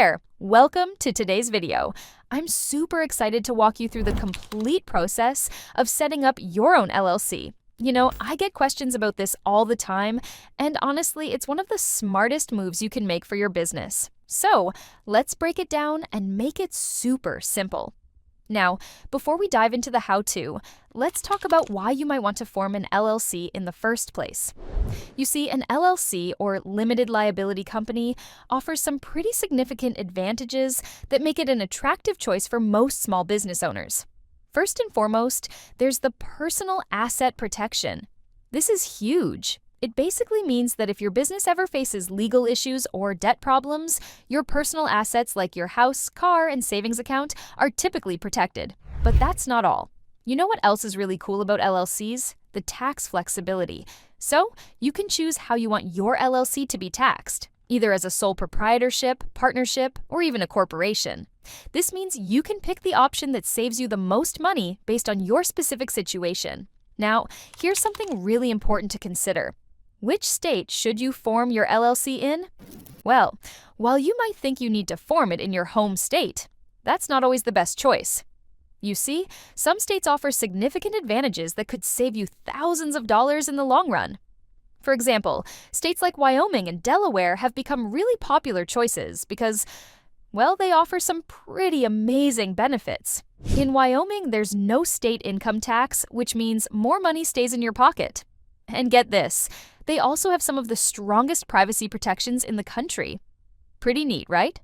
there! Welcome to today's video. I'm super excited to walk you through the complete process of setting up your own LLC. I get questions about this all the time, and honestly, it's one of the smartest moves you can make for your business. So, let's break it down and make it super simple. Now, before we dive into the how-to, let's talk about why you might want to form an LLC in the first place. You see, an LLC, or limited liability company, offers some pretty significant advantages that make it an attractive choice for most small business owners. First and foremost, there's the personal asset protection. This is huge. It basically means that if your business ever faces legal issues or debt problems, your personal assets like your house, car, and savings account are typically protected. But that's not all. You know what else is really cool about LLCs? The tax flexibility. So, you can choose how you want your LLC to be taxed, either as a sole proprietorship, partnership, or even a corporation. This means you can pick the option that saves you the most money based on your specific situation. Now, here's something really important to consider. Which state should you form your LLC in? Well, while you might think you need to form it in your home state, that's not always the best choice. You see, some states offer significant advantages that could save you thousands of dollars in the long run. For example, states like Wyoming and Delaware have become really popular choices because, well, they offer some pretty amazing benefits. In Wyoming, there's no state income tax, which means more money stays in your pocket. And get this, they also have some of the strongest privacy protections in the country. Pretty neat, right?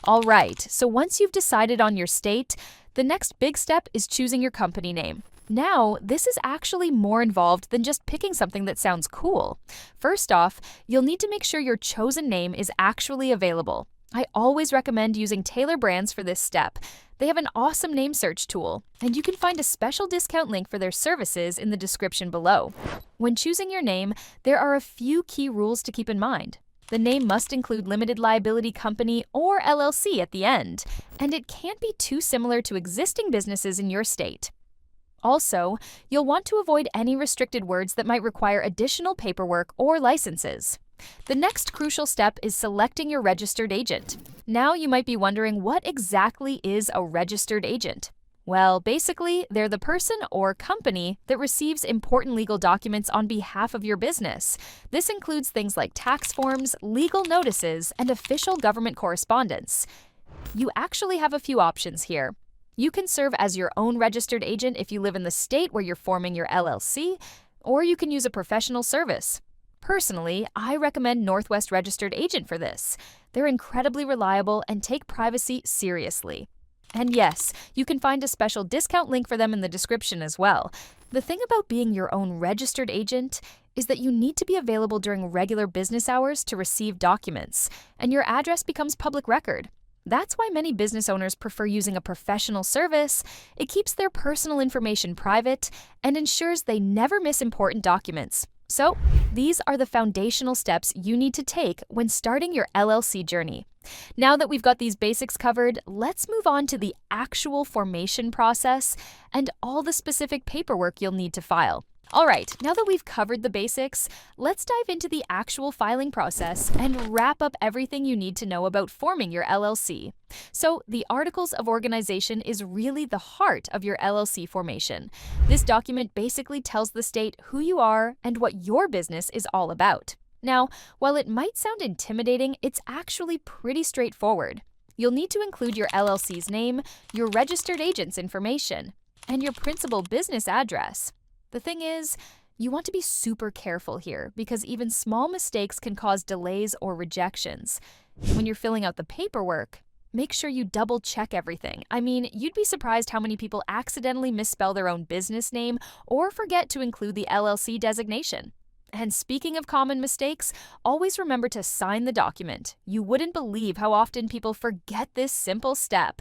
All right, so once you've decided on your state, the next big step is choosing your company name. Now, this is actually more involved than just picking something that sounds cool. First off, you'll need to make sure your chosen name is actually available. I always recommend using Taylor Brands for this step. They have an awesome name search tool, and you can find a special discount link for their services in the description below. When choosing your name, there are a few key rules to keep in mind. The name must include limited liability company or LLC at the end, and it can't be too similar to existing businesses in your state. Also, you'll want to avoid any restricted words that might require additional paperwork or licenses. The next crucial step is selecting your registered agent. Now you might be wondering, what exactly is a registered agent? Well, basically, they're the person or company that receives important legal documents on behalf of your business. This includes things like tax forms, legal notices, and official government correspondence. You actually have a few options here. You can serve as your own registered agent if you live in the state where you're forming your LLC, or you can use a professional service. Personally, I recommend Northwest Registered Agent for this. They're incredibly reliable and take privacy seriously. And yes, you can find a special discount link for them in the description as well. The thing about being your own registered agent is that you need to be available during regular business hours to receive documents, and your address becomes public record. That's why many business owners prefer using a professional service. It keeps their personal information private and ensures they never miss important documents. So, these are the foundational steps you need to take when starting your LLC journey. Now that we've got these basics covered, let's move on to the actual formation process and all the specific paperwork you'll need to file. All right, now that we've covered the basics, let's dive into the actual filing process and wrap up everything you need to know about forming your LLC. So, the Articles of Organization is really the heart of your LLC formation. This document basically tells the state who you are and what your business is all about. Now, while it might sound intimidating, it's actually pretty straightforward. You'll need to include your LLC's name, your registered agent's information, and your principal business address. The thing is, you want to be super careful here because even small mistakes can cause delays or rejections. When you're filling out the paperwork, make sure you double check everything. I mean, you'd be surprised how many people accidentally misspell their own business name or forget to include the LLC designation. And speaking of common mistakes, always remember to sign the document. You wouldn't believe how often people forget this simple step.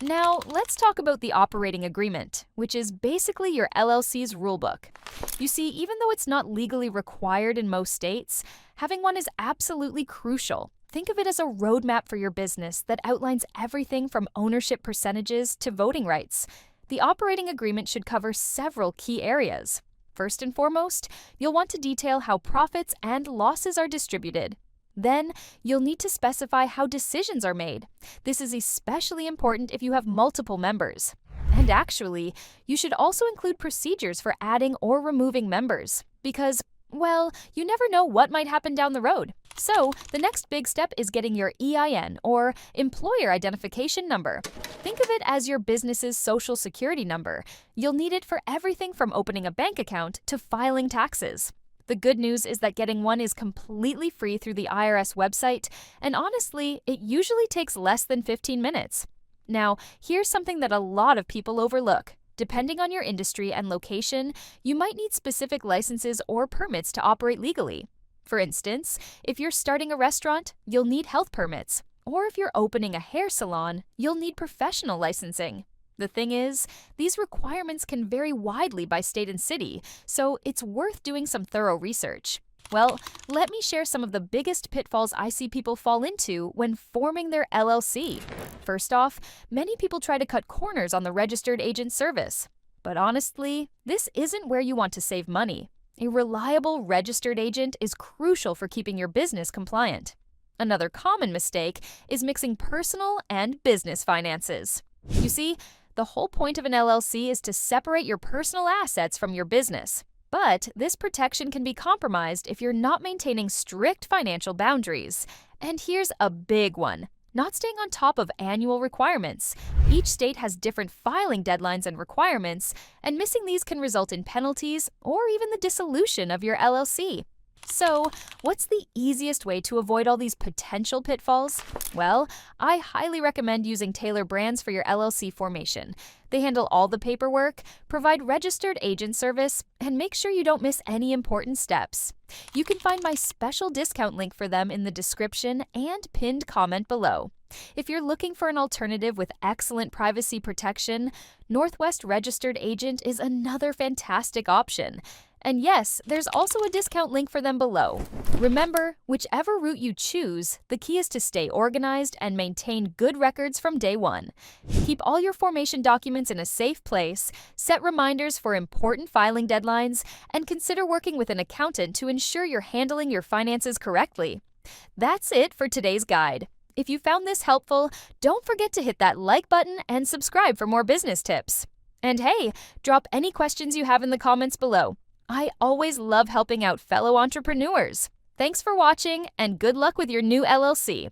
Now, let's talk about the operating agreement, which is basically your LLC's rulebook. You see, even though it's not legally required in most states, having one is absolutely crucial. Think of it as a roadmap for your business that outlines everything from ownership percentages to voting rights. The operating agreement should cover several key areas. First and foremost, you'll want to detail how profits and losses are distributed. Then, you'll need to specify how decisions are made. This is especially important if you have multiple members. And actually, you should also include procedures for adding or removing members, because, well, you never know what might happen down the road. So, the next big step is getting your EIN, or Employer Identification Number. Think of it as your business's social security number. You'll need it for everything from opening a bank account to filing taxes. The good news is that getting one is completely free through the IRS website, and honestly, it usually takes less than 15 minutes. Now, here's something that a lot of people overlook. Depending on your industry and location, you might need specific licenses or permits to operate legally. For instance, if you're starting a restaurant, you'll need health permits. Or if you're opening a hair salon, you'll need professional licensing. The thing is, these requirements can vary widely by state and city, so it's worth doing some thorough research. Well, let me share some of the biggest pitfalls I see people fall into when forming their LLC. First off, many people try to cut corners on the registered agent service. But honestly, this isn't where you want to save money. A reliable registered agent is crucial for keeping your business compliant. Another common mistake is mixing personal and business finances. You see, the whole point of an LLC is to separate your personal assets from your business. But this protection can be compromised if you're not maintaining strict financial boundaries. And here's a big one: not staying on top of annual requirements. Each state has different filing deadlines and requirements, and missing these can result in penalties or even the dissolution of your LLC. So, what's the easiest way to avoid all these potential pitfalls? Well, I highly recommend using Taylor Brands for your LLC formation. They handle all the paperwork, provide registered agent service, and make sure you don't miss any important steps. You can find my special discount link for them in the description and pinned comment below. If you're looking for an alternative with excellent privacy protection, Northwest Registered Agent is another fantastic option. And yes, there's also a discount link for them below. Remember, whichever route you choose, the key is to stay organized and maintain good records from day one. Keep all your formation documents in a safe place, set reminders for important filing deadlines, and consider working with an accountant to ensure you're handling your finances correctly. That's it for today's guide. If you found this helpful, don't forget to hit that like button and subscribe for more business tips. And hey, drop any questions you have in the comments below. I always love helping out fellow entrepreneurs. Thanks for watching, and good luck with your new LLC.